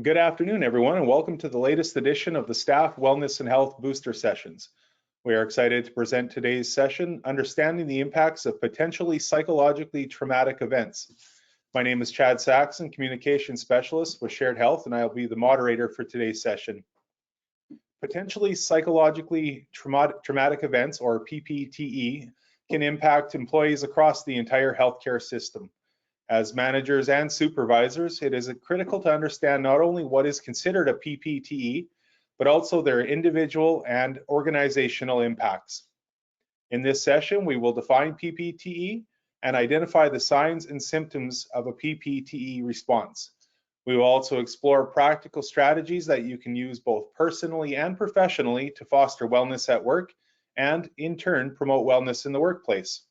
Good afternoon, everyone, and welcome to the latest edition of the Staff Wellness and Health Booster Sessions. We are excited to present today's session, Understanding the Impacts of Potentially Psychologically Traumatic Events. My name is Chad Saxon, Communication Specialist with Shared Health, and I'll be the moderator for today's session. Potentially psychologically traumatic events, or PPTE, can impact employees across the entire healthcare system. As managers and supervisors, it is critical to understand not only what is considered a PPTE, but also their individual and organizational impacts. In this session, we will define PPTE and identify the signs and symptoms of a PPTE response. We will also explore practical strategies that you can use both personally and professionally to foster wellness at work and, in turn, promote wellness in the workplace.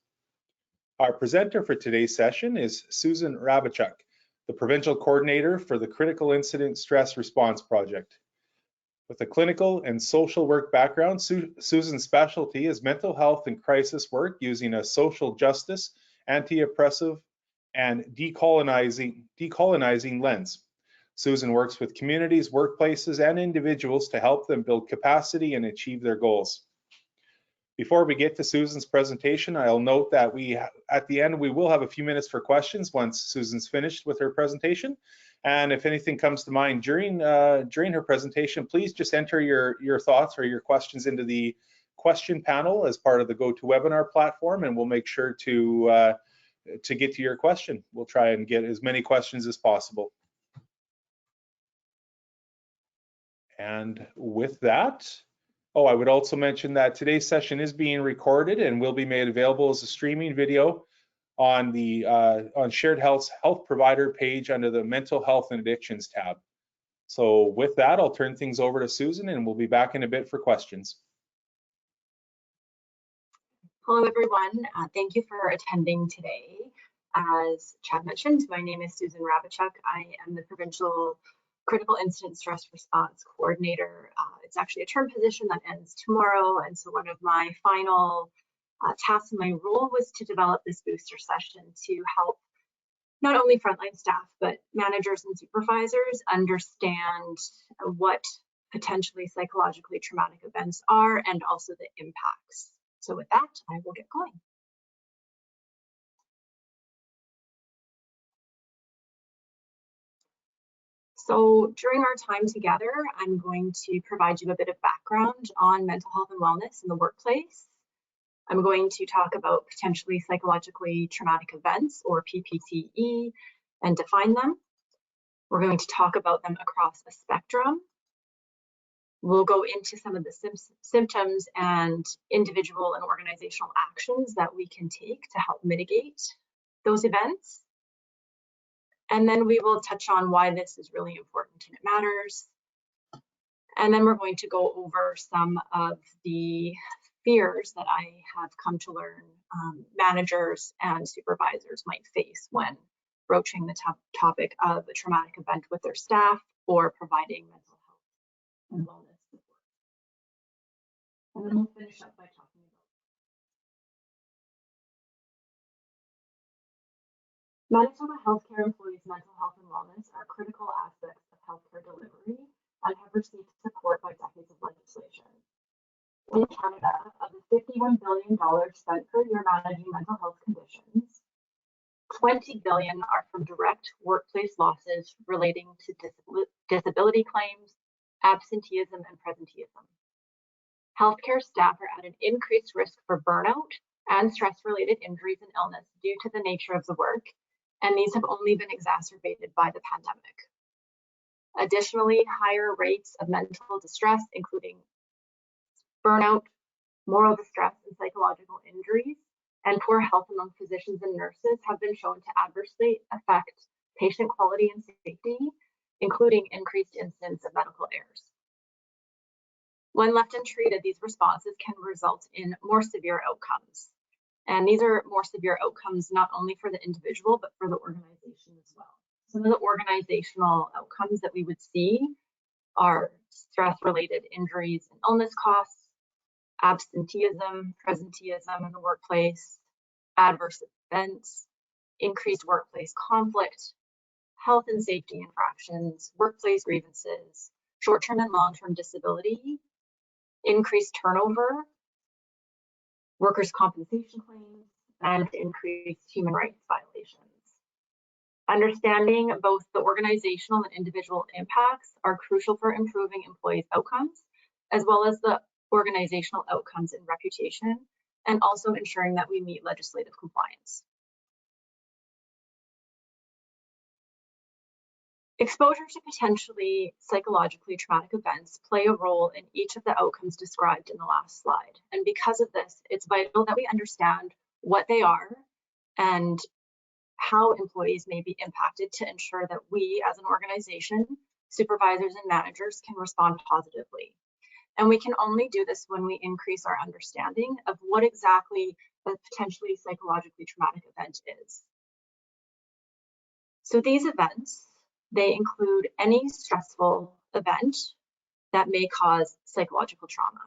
Our presenter for today's session is Susan Rabachuk, the Provincial Coordinator for the Critical Incident Stress Response Project. With a clinical and social work background, Susan's specialty is mental health and crisis work using a social justice, anti-oppressive, and decolonizing lens. Susan works with communities, workplaces, and individuals to help them build capacity and achieve their goals. Before we get to Susan's presentation, I'll note that at the end, we will have a few minutes for questions once Susan's finished with her presentation. And if anything comes to mind during her presentation, please just enter your thoughts or your questions into the question panel as part of the GoToWebinar platform, and we'll make sure to get to your question. We'll try and get as many questions as possible. And with that, I would also mention that today's session is being recorded and will be made available as a streaming video on the Shared Health's Health Provider page under the Mental Health and Addictions tab. So with that, I'll turn things over to Susan, and we'll be back in a bit for questions. Hello, everyone. Thank you for attending today. As Chad mentioned, my name is Susan Rabachuk. I am the Provincial Critical Incident Stress Response Coordinator. It's actually a term position that ends tomorrow, and so one of my final tasks in my role was to develop this booster session to help not only frontline staff, but managers and supervisors understand what potentially psychologically traumatic events are and also the impacts. So with that, I will get going. So during our time together, I'm going to provide you a bit of background on mental health and wellness in the workplace. I'm going to talk about potentially psychologically traumatic events, or PPTE, and define them. We're going to talk about them across a spectrum. We'll go into some of the symptoms and individual and organizational actions that we can take to help mitigate those events. And then we will touch on why this is really important and it matters. And then we're going to go over some of the fears that I have come to learn managers and supervisors might face when broaching the topic of a traumatic event with their staff or providing mental health and wellness support. And then we'll finish up by talking about Manitoba healthcare employees' mental health and wellness are critical aspects of healthcare delivery and have received support by decades of legislation. In Canada, of the $51 billion spent per year managing mental health conditions, $20 billion are from direct workplace losses relating to disability claims, absenteeism, and presenteeism. Healthcare staff are at an increased risk for burnout and stress-related injuries and illness due to the nature of the work, and these have only been exacerbated by the pandemic. Additionally, higher rates of mental distress, including burnout, moral distress, and psychological injuries, and poor health among physicians and nurses have been shown to adversely affect patient quality and safety, including increased incidence of medical errors. When left untreated, these responses can result in more severe outcomes. And these are more severe outcomes not only for the individual, but for the organization as well. Some of the organizational outcomes that we would see are stress-related injuries and illness costs, absenteeism, presenteeism in the workplace, adverse events, increased workplace conflict, health and safety infractions, workplace grievances, short-term and long-term disability, increased turnover, workers' compensation claims, and increased human rights violations. Understanding both the organizational and individual impacts are crucial for improving employees' outcomes, as well as the organizational outcomes and reputation, and also ensuring that we meet legislative compliance. Exposure to potentially psychologically traumatic events play a role in each of the outcomes described in the last slide. And because of this, it's vital that we understand what they are and how employees may be impacted to ensure that we as an organization, supervisors and managers can respond positively. And we can only do this when we increase our understanding of what exactly a potentially psychologically traumatic event is. So these events, they include any stressful event that may cause psychological trauma.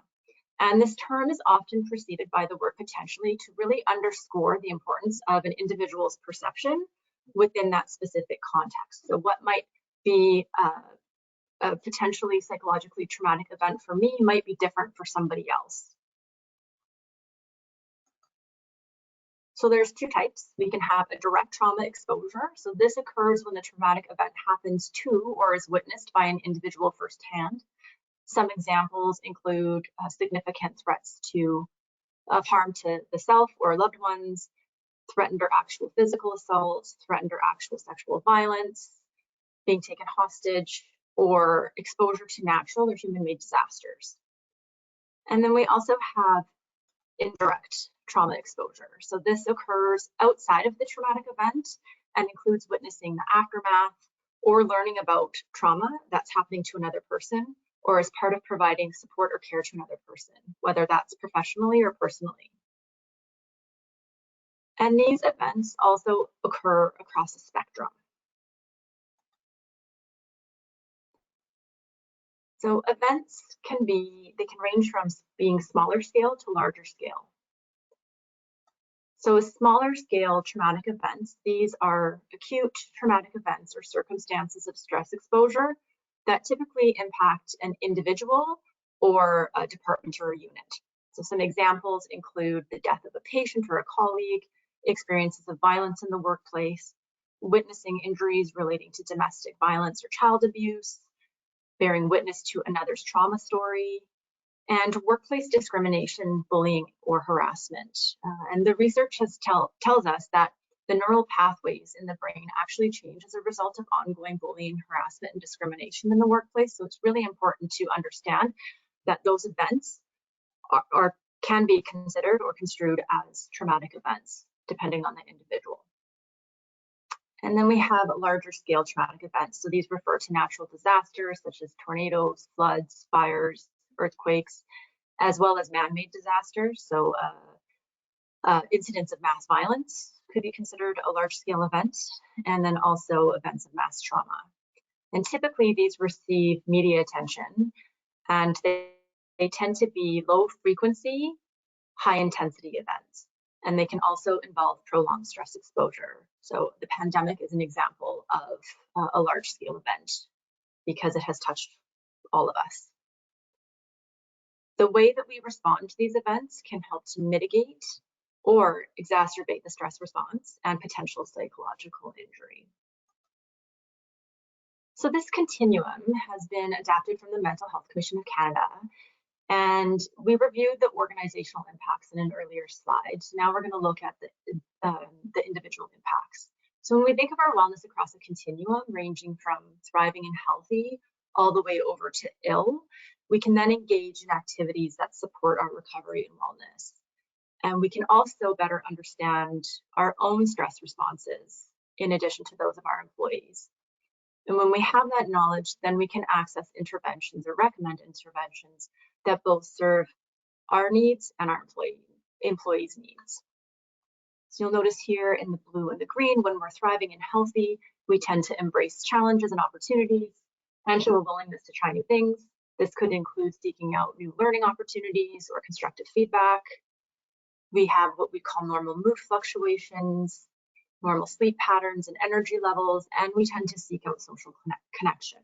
And this term is often preceded by the word potentially to really underscore the importance of an individual's perception within that specific context. So what might be a potentially psychologically traumatic event for me might be different for somebody else. So there's two types. We can have a direct trauma exposure. So this occurs when the traumatic event happens to or is witnessed by an individual firsthand. Some examples include significant threats of harm to the self or loved ones, threatened or actual physical assault, threatened or actual sexual violence, being taken hostage, or exposure to natural or human-made disasters. And then we also have indirect trauma exposure. So this occurs outside of the traumatic event and includes witnessing the aftermath or learning about trauma that's happening to another person, or as part of providing support or care to another person, whether that's professionally or personally. And these events also occur across a spectrum. So events can range from being smaller scale to larger scale. So smaller scale traumatic events, these are acute traumatic events or circumstances of stress exposure that typically impact an individual or a department or a unit. So some examples include the death of a patient or a colleague, experiences of violence in the workplace, witnessing injuries relating to domestic violence or child abuse, bearing witness to another's trauma story, and workplace discrimination, bullying, or harassment. And the research tells us that the neural pathways in the brain actually change as a result of ongoing bullying, harassment, and discrimination in the workplace. So it's really important to understand that those events can be considered or construed as traumatic events, depending on the individual. And then we have larger scale traumatic events. So these refer to natural disasters such as tornadoes, floods, fires, earthquakes, as well as man-made disasters. So incidents of mass violence could be considered a large-scale event, and then also events of mass trauma. And typically these receive media attention, and they tend to be low frequency, high intensity events. And they can also involve prolonged stress exposure. So the pandemic is an example of a large-scale event because it has touched all of us. The way that we respond to these events can help to mitigate or exacerbate the stress response and potential psychological injury. So this continuum has been adapted from the Mental Health Commission of Canada, and we reviewed the organizational impacts in an earlier slide. So now we're going to look at the individual impacts. So when we think of our wellness across a continuum ranging from thriving and healthy all the way over to ill, we can then engage in activities that support our recovery and wellness. And we can also better understand our own stress responses in addition to those of our employees. And when we have that knowledge, then we can access interventions or recommend interventions that both serve our needs and our employees' needs. So you'll notice here in the blue and the green, when we're thriving and healthy, we tend to embrace challenges and opportunities and show a willingness to try new things. This could include seeking out new learning opportunities or constructive feedback. We have what we call normal mood fluctuations, normal sleep patterns and energy levels, and we tend to seek out social connection.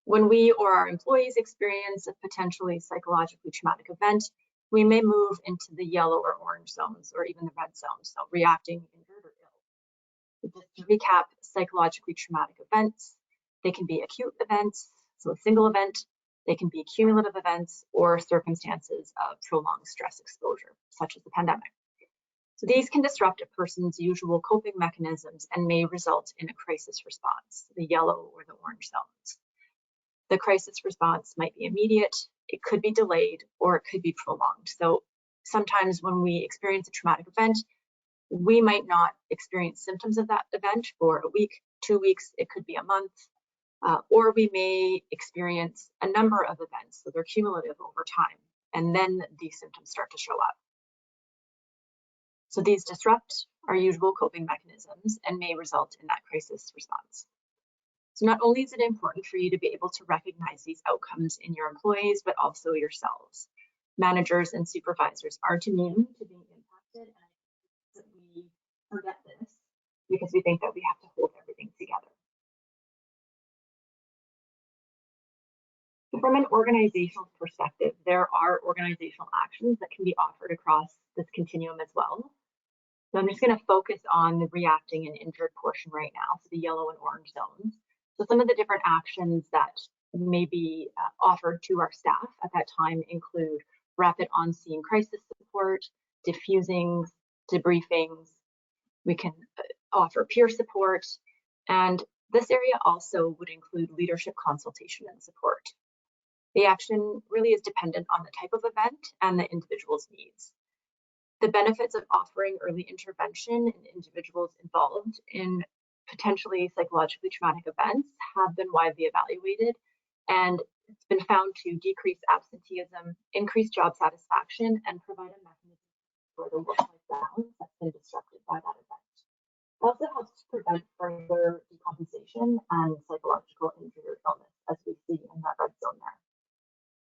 When we or our employees experience a potentially psychologically traumatic event, we may move into the yellow or orange zones, or even the red zones, so reacting, injured, or ill. Just to recap, psychologically traumatic events, they can be acute events, so a single event, they can be cumulative events, or circumstances of prolonged stress exposure, such as the pandemic. So these can disrupt a person's usual coping mechanisms and may result in a crisis response, the yellow or the orange zones. The crisis response might be immediate, it could be delayed, or it could be prolonged. So sometimes when we experience a traumatic event, we might not experience symptoms of that event for a week, 2 weeks, it could be a month, or we may experience a number of events, so they're cumulative over time, and then these symptoms start to show up. So these disrupt our usual coping mechanisms and may result in that crisis response. So not only is it important for you to be able to recognize these outcomes in your employees, but also yourselves. Managers and supervisors aren't immune to being impacted, and I think that we forget this because we think that we have to hold everything together. So from an organizational perspective, there are organizational actions that can be offered across this continuum as well. So I'm just going to focus on the reacting and injured portion right now, so the yellow and orange zones. So some of the different actions that may be offered to our staff at that time include rapid on-scene crisis support, diffusings, debriefings. We can offer peer support, and this area also would include leadership consultation and support. The action really is dependent on the type of event and the individual's needs. The benefits of offering early intervention in individuals involved in potentially psychologically traumatic events have been widely evaluated, and it's been found to decrease absenteeism, increase job satisfaction, and provide a mechanism for the work-life balance that's been disrupted by that event. It also helps to prevent further decompensation and psychological injury or illness, as we see in that red zone there.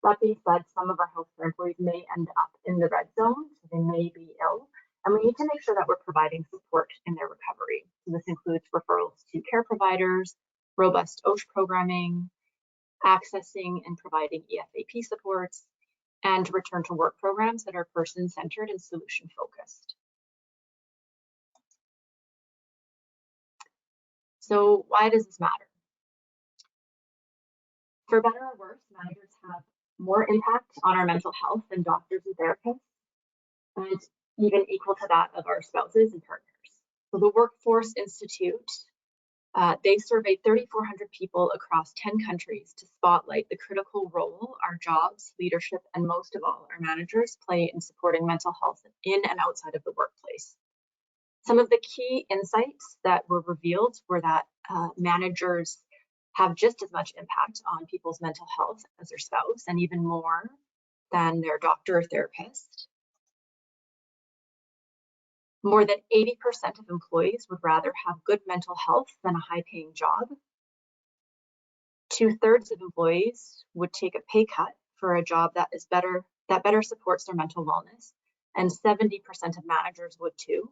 That being said, some of our healthcare employees may end up in the red zone, so they may be ill, and we need to make sure that we're providing support in their recovery. So this includes referrals to care providers, robust OSH programming, accessing and providing EFAP supports, and return to work programs that are person-centered and solution-focused. So why does this matter? For better or worse, managers have more impact on our mental health than doctors and therapists, and even equal to that of our spouses and partners. So the Workforce Institute, they surveyed 3,400 people across 10 countries to spotlight the critical role our jobs, leadership, and most of all, our managers play in supporting mental health in and outside of the workplace. Some of the key insights that were revealed were that managers have just as much impact on people's mental health as their spouse, and even more than their doctor or therapist. More than 80% of employees would rather have good mental health than a high-paying job. 2/3 of employees would take a pay cut for a job that better supports their mental wellness, and 70% of managers would too.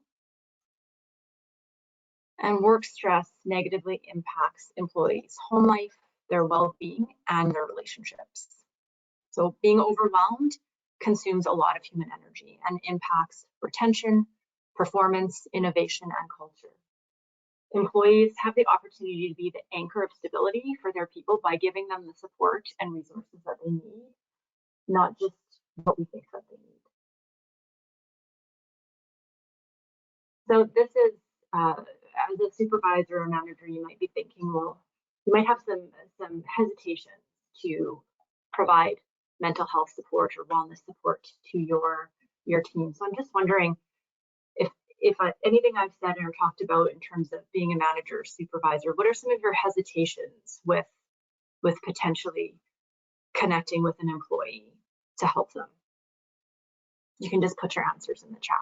And work stress negatively impacts employees' home life, their well-being, and their relationships. So being overwhelmed consumes a lot of human energy and impacts retention, performance, innovation, and culture. Employees have the opportunity to be the anchor of stability for their people by giving them the support and resources that they need, not just what we think that they need. So this is, as a supervisor or manager, you might be thinking, well, you might have some hesitation to provide mental health support or wellness support to your team. So I'm just wondering if anything I've said or talked about in terms of being a manager or supervisor, what are some of your hesitations with potentially connecting with an employee to help them? You can just put your answers in the chat.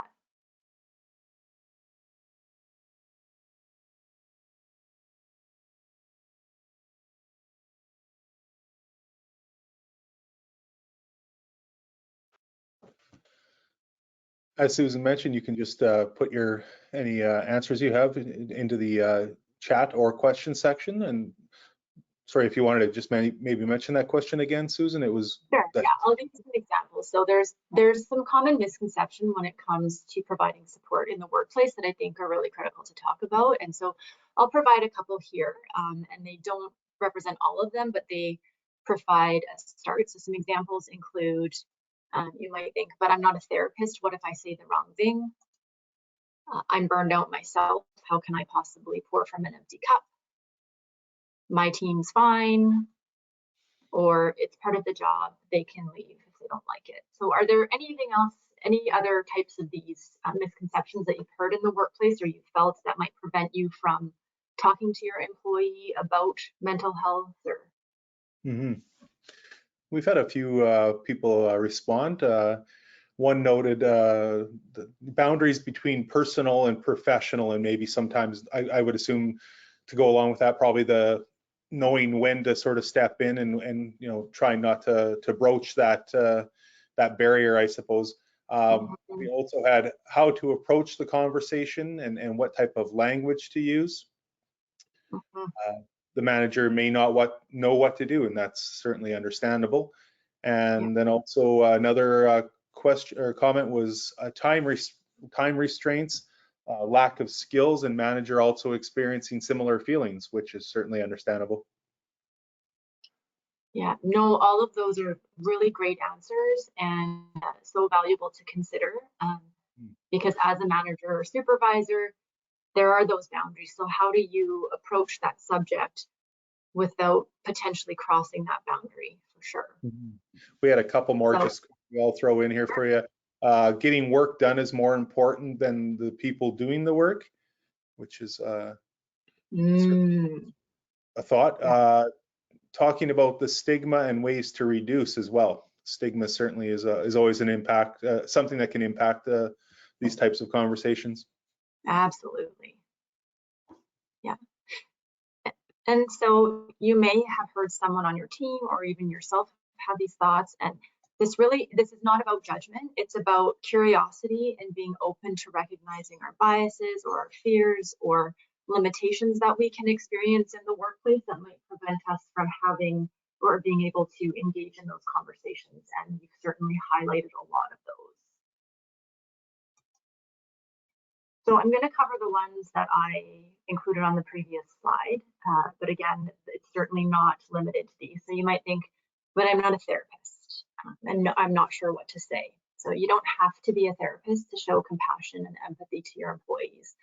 As Susan mentioned, you can just put any answers you have into the chat or question section. And sorry, if you wanted to just maybe mention that question again, Susan, it was Sure, that. yeah, I'll give you some examples. So there's some common misconception when it comes to providing support in the workplace that I think are really critical to talk about. And so I'll provide a couple here, and they don't represent all of them, but they provide a start. So some examples include, you might think, but I'm not a therapist. What if I say the wrong thing? I'm burned out myself. How can I possibly pour from an empty cup? My team's fine. Or it's part of the job, they can leave if they don't like it. So are there anything else, any other types of these misconceptions that you've heard in the workplace or you felt that might prevent you from talking to your employee about mental health? Or We've had a few people respond. One noted the boundaries between personal and professional, and maybe sometimes I would assume to go along with that, probably the knowing when to sort of step in and trying not to broach that that barrier, I suppose. We also had how to approach the conversation and what type of language to use. The manager may not know what to do, and that's certainly understandable. And then also another question or comment was time restraints, lack of skills, and manager also experiencing similar feelings, which is certainly understandable. Yeah, no, all of those are really great answers and so valuable to consider because as a manager or supervisor, there are those boundaries. So how do you approach that subject without potentially crossing that boundary, for sure? We had a couple more just I'll throw in here for you. Getting work done is more important than the people doing the work, which is a thought. Talking about the stigma and ways to reduce as well. Stigma certainly is always an impact, something that can impact these types of conversations. Absolutely. Yeah. And so you may have heard someone on your team or even yourself have these thoughts. And this is not about judgment. It's about curiosity and being open to recognizing our biases or our fears or limitations that we can experience in the workplace that might prevent us from having or being able to engage in those conversations. And you've certainly highlighted a lot of those. So I'm going to cover the ones that I included on the previous slide, but again, it's certainly not limited to these. So you might think, but I'm not a therapist, and I'm not sure what to say. So you don't have to be a therapist to show compassion and empathy to your employees.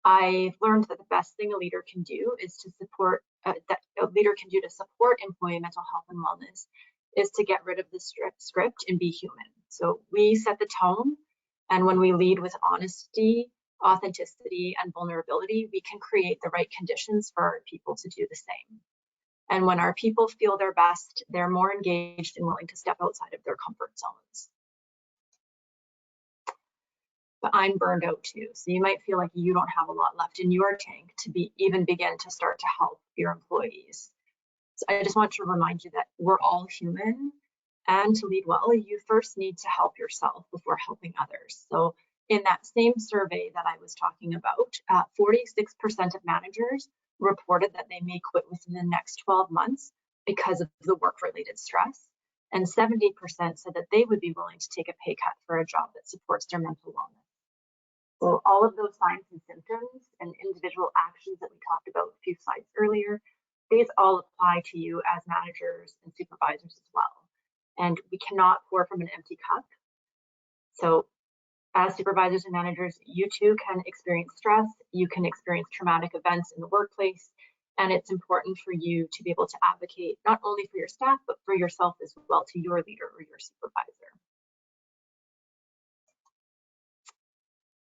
I've learned that the best thing a leader can do is to support employee mental health and wellness is to get rid of the script and be human. So we set the tone, and when we lead with honesty, authenticity, and vulnerability, we can create the right conditions for our people to do the same. And when our people feel their best, they're more engaged and willing to step outside of their comfort zones. But I'm burned out too. So you might feel like you don't have a lot left in your tank to even begin to start to help your employees. So I just want to remind you that we're all human, and to lead well, you first need to help yourself before helping others. So in that same survey that I was talking about, 46% of managers reported that they may quit within the next 12 months because of the work-related stress. And 70% said that they would be willing to take a pay cut for a job that supports their mental wellness. So all of those signs and symptoms and individual actions that we talked about a few slides earlier, these all apply to you as managers and supervisors as well. And we cannot pour from an empty cup. So as supervisors and managers, you too can experience stress, you can experience traumatic events in the workplace, and it's important for you to be able to advocate not only for your staff, but for yourself as well to your leader or your supervisor.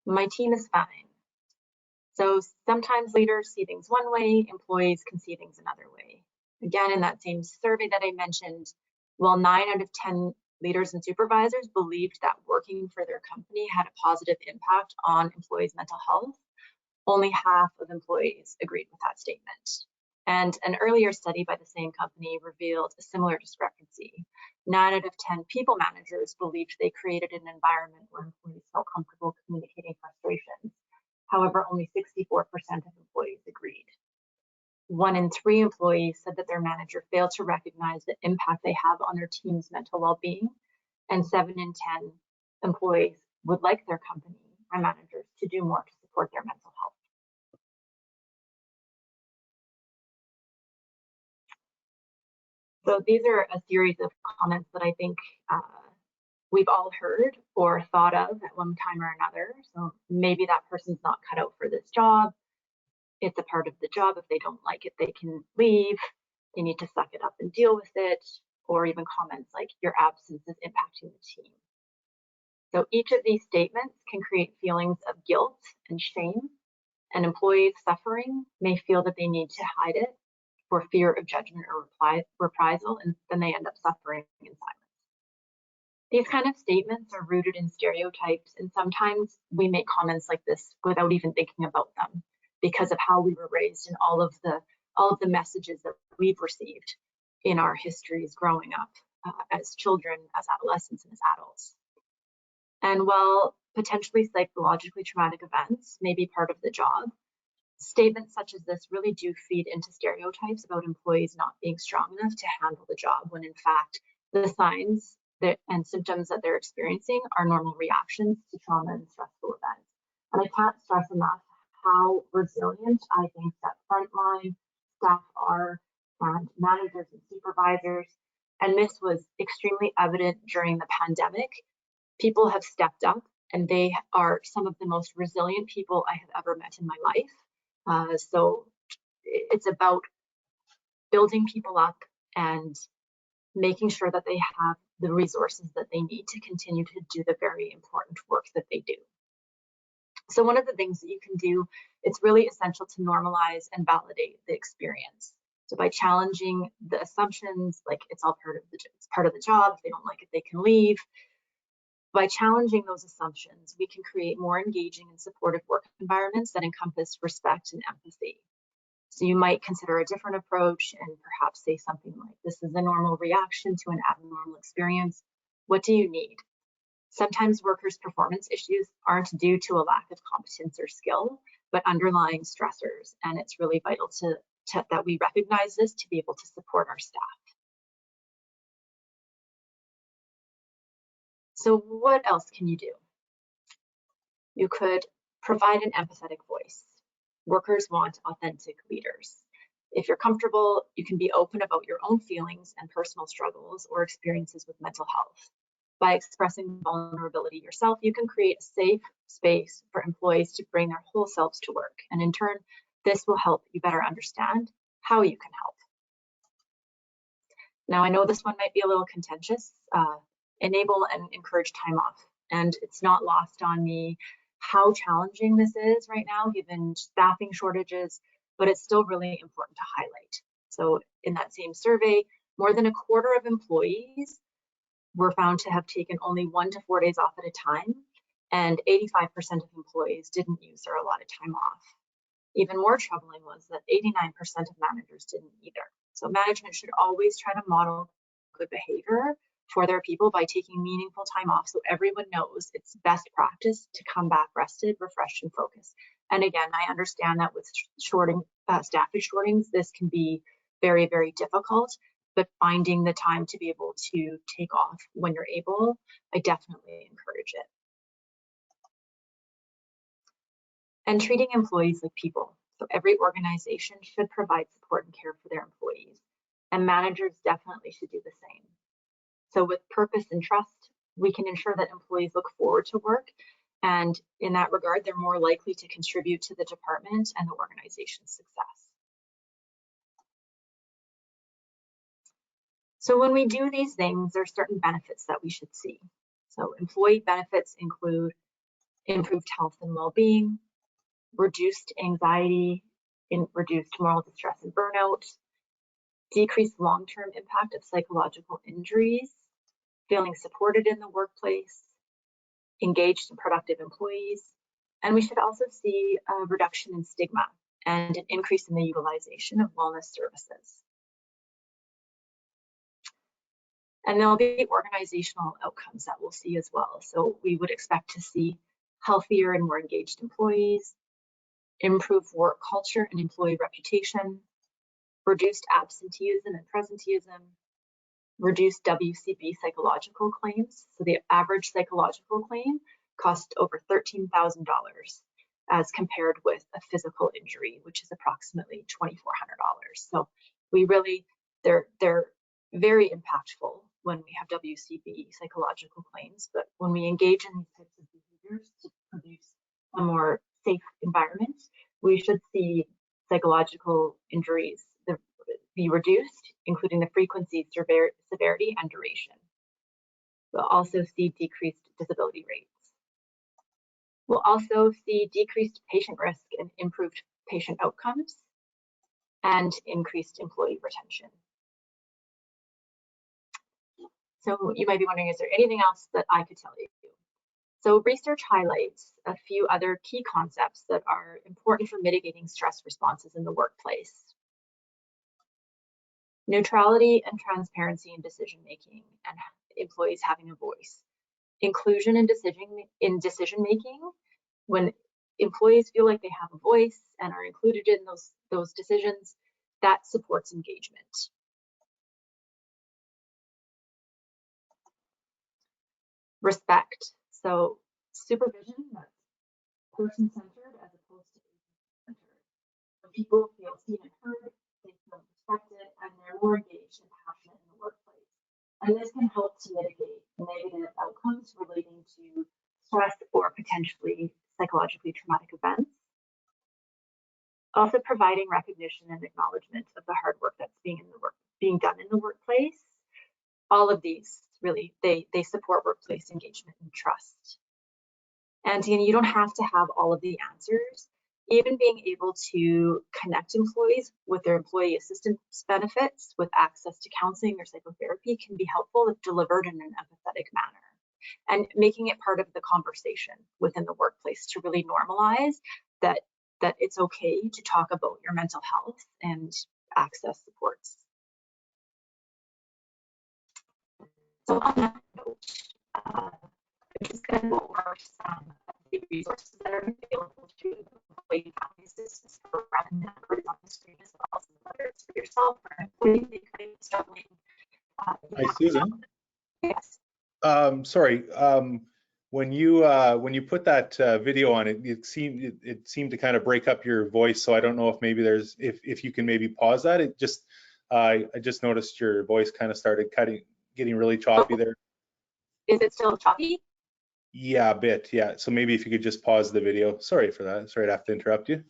My team is fine. So sometimes leaders see things one way, employees can see things another way. Again, in that same survey that I mentioned, while 9 out of 10 leaders and supervisors believed that working for their company had a positive impact on employees' mental health, only half of employees agreed with that statement. And an earlier study by the same company revealed a similar discrepancy. 9 out of 10 people managers believed they created an environment where employees felt comfortable communicating frustrations. However, only 64% of employees agreed. 1 in 3 employees said that their manager failed to recognize the impact they have on their team's mental well-being, and 7 in 10 employees would like their company or managers to do more to support their mental health. So these are a series of comments that I think we've all heard or thought of at one time or another. So maybe that person's not cut out for this job. It's a part of the job. If they don't like it, they can leave. They need to suck it up and deal with it. Or even comments like, your absence is impacting the team. So each of these statements can create feelings of guilt and shame, and employees suffering may feel that they need to hide it for fear of judgment or reprisal, and then they end up suffering in silence. These kind of statements are rooted in stereotypes, and sometimes we make comments like this without even thinking about them because of how we were raised and all of the messages that we've received in our histories growing up as children, as adolescents, and as adults. And while potentially psychologically traumatic events may be part of the job, statements such as this really do feed into stereotypes about employees not being strong enough to handle the job, when in fact the signs and symptoms that they're experiencing are normal reactions to trauma and stressful events. And I can't stress enough how resilient I think that frontline staff are, and managers and supervisors. And this was extremely evident during the pandemic. People have stepped up, and they are some of the most resilient people I have ever met in my life. So it's about building people up and making sure that they have the resources that they need to continue to do the very important work that they do. So one of the things that you can do, it's really essential to normalize and validate the experience. So by challenging the assumptions, like it's all part of the job, if they don't like it, they can leave. By challenging those assumptions, we can create more engaging and supportive work environments that encompass respect and empathy. So you might consider a different approach and perhaps say something like, this is a normal reaction to an abnormal experience. What do you need? Sometimes workers' performance issues aren't due to a lack of competence or skill, but underlying stressors. And it's really vital that we recognize this to be able to support our staff. So what else can you do? You could provide an empathetic voice. Workers want authentic leaders. If you're comfortable, you can be open about your own feelings and personal struggles or experiences with mental health. By expressing vulnerability yourself, you can create a safe space for employees to bring their whole selves to work. And in turn, this will help you better understand how you can help. Now, I know this one might be a little contentious. Enable and encourage time off. And it's not lost on me how challenging this is right now, given staffing shortages, but it's still really important to highlight. So in that same survey, more than a quarter of employees were found to have taken only 1 to 4 days off at a time, and 85% of employees didn't use their allotted time off. Even more troubling was that 89% of managers didn't either. So management should always try to model good behavior for their people by taking meaningful time off, so everyone knows it's best practice to come back rested, refreshed, and focused. And again, I understand that with staffing shortings, this can be very, very difficult, but finding the time to be able to take off when you're able, I definitely encourage it. And treating employees like people. So every organization should provide support and care for their employees, and managers definitely should do the same. So with purpose and trust, we can ensure that employees look forward to work, and in that regard, they're more likely to contribute to the department and the organization's success. So when we do these things, there are certain benefits that we should see. So employee benefits include improved health and well-being, reduced anxiety, reduced moral distress and burnout, decreased long-term impact of psychological injuries, feeling supported in the workplace, engaged and productive employees, and we should also see a reduction in stigma and an increase in the utilization of wellness services. And there'll be organizational outcomes that we'll see as well. So we would expect to see healthier and more engaged employees, improved work culture and employee reputation, reduced absenteeism and presenteeism, reduced WCB psychological claims. So the average psychological claim cost over $13,000 as compared with a physical injury, which is approximately $2,400. So we really, they're very impactful when we have WCB psychological claims, but when we engage in these types of behaviors to produce a more safe environment, we should see psychological injuries be reduced, including the frequency, severity, and duration. We'll also see decreased disability rates. We'll also see decreased patient risk and improved patient outcomes and increased employee retention. So you might be wondering, is there anything else that I could tell you? So research highlights a few other key concepts that are important for mitigating stress responses in the workplace. Neutrality and transparency in decision-making and employees having a voice. Inclusion in decision-making, when employees feel like they have a voice and are included in those decisions, that supports engagement. Respect. So supervision that's person-centered as opposed to agent-centered. When people feel seen and heard, they feel respected, and they're more engaged and passionate in the workplace. And this can help to mitigate negative outcomes relating to stress or potentially psychologically traumatic events. Also providing recognition and acknowledgement of the hard work that's being done in the workplace. All of these really, they support workplace engagement and trust. And again, you don't have to have all of the answers. Even being able to connect employees with their employee assistance benefits with access to counseling or psychotherapy can be helpful if delivered in an empathetic manner. And making it part of the conversation within the workplace to really normalize that it's okay to talk about your mental health and access supports. So on that note, I'm just going to go over some of the resources that are available to the employee family assistance program numbers on the screen as well. So whether it's for yourself or an employee that could be struggling. Hi, Susan. Yes. Sorry. When you put that video on, it seemed to kind of break up your voice. So I don't know if maybe if you can maybe pause that. It just I just noticed your voice kind of started getting really choppy there. Is it still choppy? Yeah, a bit. Yeah. So maybe if you could just pause the video. Sorry for that. Sorry to have to interrupt you.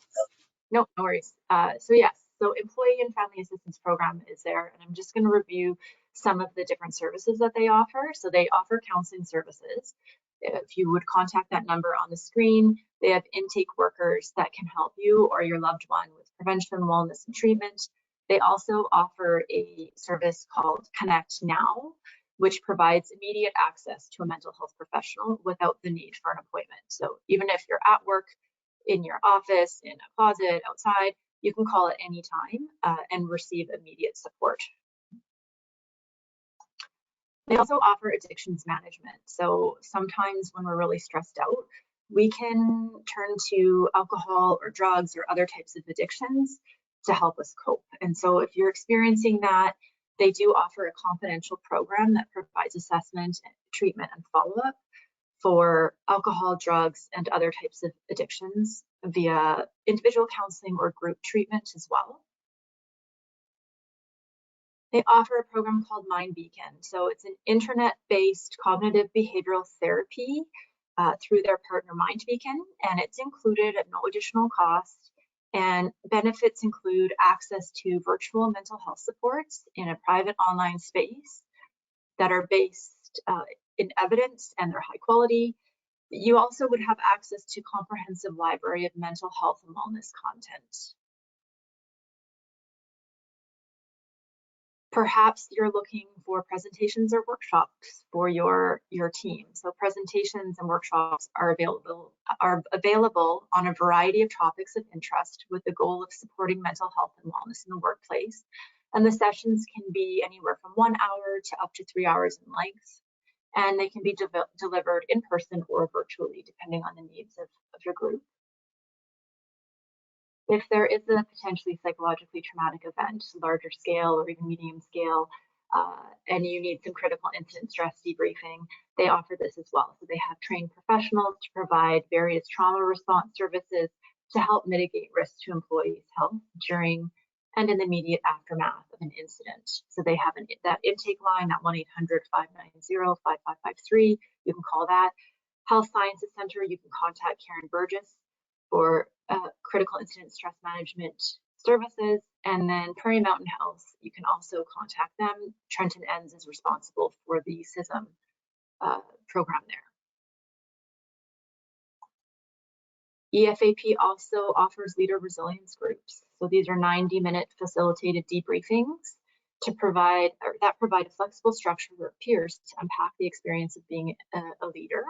No worries. So yes, so Employee and Family Assistance Program is there, and I'm just going to review some of the different services that they offer. So they offer counseling services. If you would contact that number on the screen, they have intake workers that can help you or your loved one with prevention, wellness, and treatment. They also offer a service called Connect Now, which provides immediate access to a mental health professional without the need for an appointment. So even if you're at work, in your office, in a closet, outside, you can call at any time and receive immediate support. They also offer addictions management. So sometimes when we're really stressed out, we can turn to alcohol or drugs or other types of addictions to help us cope. And so if you're experiencing that, they do offer a confidential program that provides assessment, treatment, and follow-up for alcohol, drugs, and other types of addictions via individual counseling or group treatment as well. They offer a program called Mind Beacon. So it's an internet-based cognitive behavioral therapy through their partner Mind Beacon, and it's included at no additional cost. And benefits include access to virtual mental health supports in a private online space that are based in evidence and they're high quality. You also would have access to comprehensive library of mental health and wellness content. Perhaps you're looking for presentations or workshops for your team. So presentations and workshops are available on a variety of topics of interest with the goal of supporting mental health and wellness in the workplace. And the sessions can be anywhere from 1 hour to up to 3 hours in length. And they can be delivered in person or virtually, depending on the needs of your group. If there is a potentially psychologically traumatic event, larger scale or even medium scale, and you need some critical incident stress debriefing, they offer this as well. So they have trained professionals to provide various trauma response services to help mitigate risk to employees' health during and in the immediate aftermath of an incident. So they have that intake line, that 1-800-590-5553. You can call that. Health Sciences Center, you can contact Karen Burgess for critical incident stress management services. And then Prairie Mountain Health, you can also contact them. Trenton Enns is responsible for the CISM program there. EFAP also offers leader resilience groups. So these are 90-minute facilitated debriefings provide a flexible structure for peers to unpack the experience of being a leader.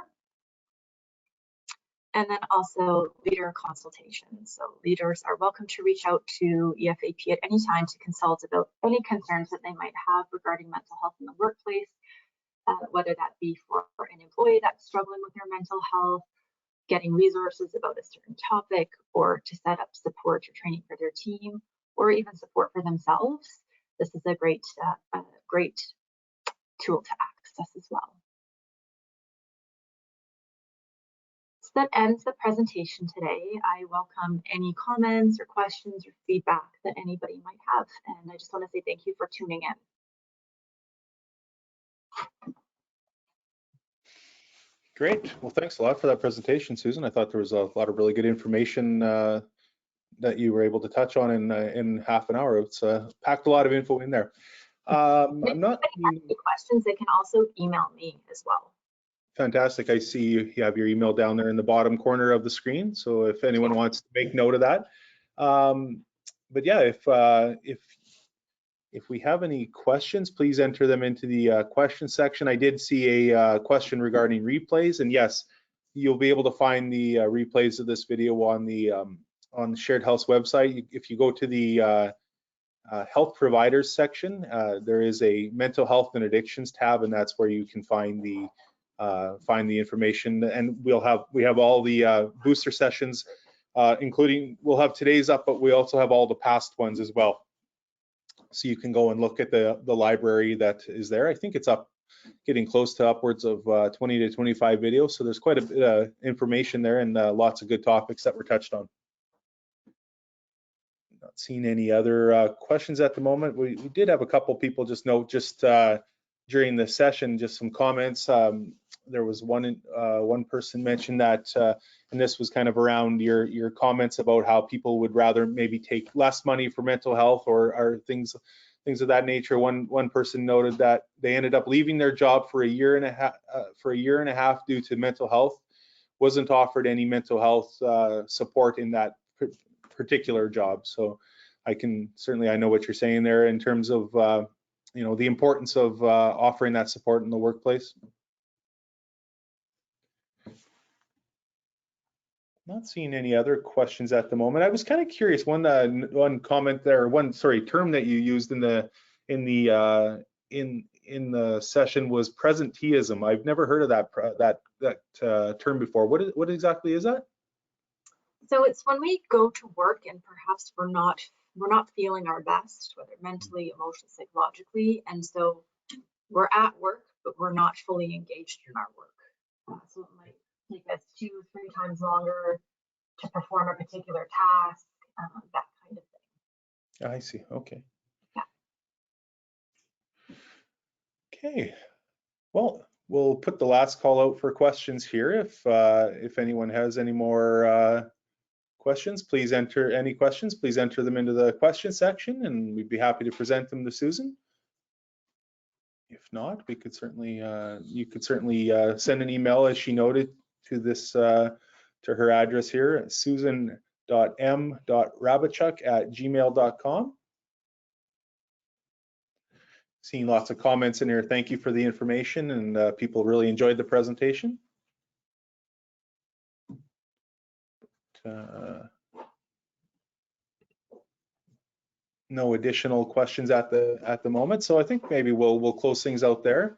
And then also leader consultations. So leaders are welcome to reach out to EFAP at any time to consult about any concerns that they might have regarding mental health in the workplace, whether that be for an employee that's struggling with their mental health, getting resources about a certain topic, or to set up support or training for their team, or even support for themselves. This is a great tool to access as well. So that ends the presentation today. I welcome any comments or questions or feedback that anybody might have. And I just want to say thank you for tuning in. Great. Well, thanks a lot for that presentation, Susan. I thought there was a lot of really good information that you were able to touch on in half an hour. It's packed a lot of info in there. I'm not. If anybody has any questions, they can also email me as well. Fantastic. I see you have your email down there in the bottom corner of the screen. So if anyone wants to make note of that. But yeah, if we have any questions, please enter them into the question section. I did see a question regarding replays, and yes, you'll be able to find the replays of this video on the Shared Health website. If you go to the health providers section, there is a mental health and addictions tab, and that's where you can find the information. And we have all the booster sessions, including, we'll have today's up, but we also have all the past ones as well. So you can go and look at the library that is there. I think it's up, getting close to upwards of 20 to 25 videos. So there's quite a bit of information there, and lots of good topics that were touched on. Not seeing any other questions at the moment. We did have a couple people just note during the session, just some comments. There was one person mentioned that, and this was kind of around your comments about how people would rather maybe take less money for mental health or things of that nature. One person noted that they ended up leaving their job for a year and a half due to mental health, wasn't offered any mental health support in that particular job. So I know what you're saying there in terms of the importance of offering that support in the workplace. Not seeing any other questions at the moment. I was kind of curious. One comment there, term that you used in the session was presenteeism. I've never heard of that term before. What exactly is that? So it's when we go to work and perhaps we're not feeling our best, whether mentally, emotionally, psychologically, and so we're at work, but we're not fully engaged in our work. So it might take us 2-3 times longer to perform a particular task, that kind of thing. I see. Okay. Yeah. Okay. Well, we'll put the last call out for questions here. If anyone has any more questions, please enter them into the question section, and we'd be happy to present them to Susan. If not, we could certainly you could certainly send an email, as she noted, to this to her address here, susan.m.rabachuk@gmail.com. Seeing lots of comments in here. Thank you for the information, and people really enjoyed the presentation. No additional questions at the moment, so I think maybe we'll close things out there.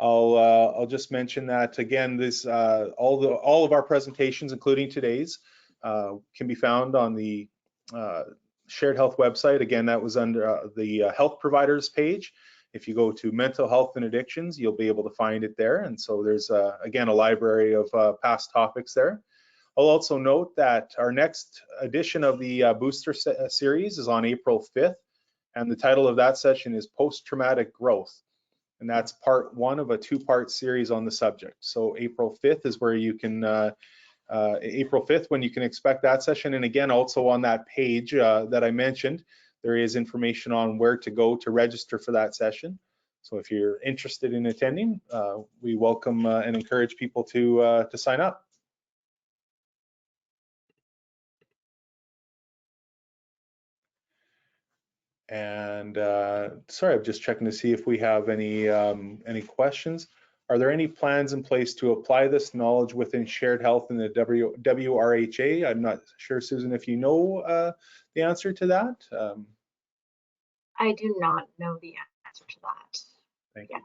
I'll just mention that again, this all of our presentations, including today's, can be found on the Shared Health website. Again, that was under the health providers page. If you go to mental health and addictions, you'll be able to find it there. And so there's again a library of past topics there. I'll also note that our next edition of the booster series is on April 5th, and the title of that session is Post-Traumatic Growth, and that's part 1 of a 2-part series on the subject. So April 5th is where you can, April 5th when you can expect that session, and again also on that page that I mentioned, there is information on where to go to register for that session. So if you're interested in attending, we welcome and encourage people to sign up. And sorry, I'm just checking to see if we have any questions. Are there any plans in place to apply this knowledge within Shared Health in the WRHA? I'm not sure, Susan, if you know the answer to that. I do not know the answer to that. Thank you.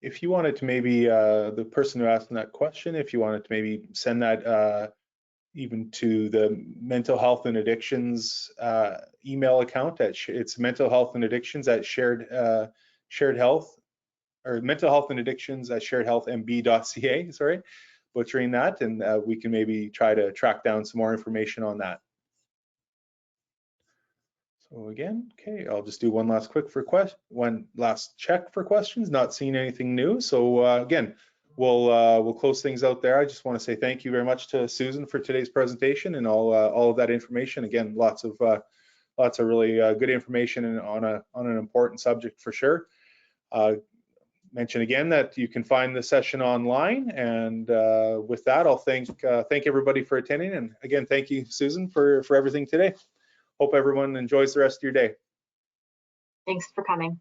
If you wanted to maybe, the person who asked that question, if you wanted to maybe send that even to the mental health and addictions email account, it's mental health and addictions at shared health, or mental health and addictions at sharedhealthmb.ca, sorry, butchering that, and we can maybe try to track down some more information on that. So again, okay, I'll just do one last check for questions. Not seeing anything new. So again, we'll close things out there. I just want to say thank you very much to Susan for today's presentation and all of that information. Again, lots of really good information and on an important subject for sure. Mention again that you can find the session online, and with that, I'll thank everybody for attending, and again, thank you, Susan, for everything today. Hope everyone enjoys the rest of your day. Thanks for coming.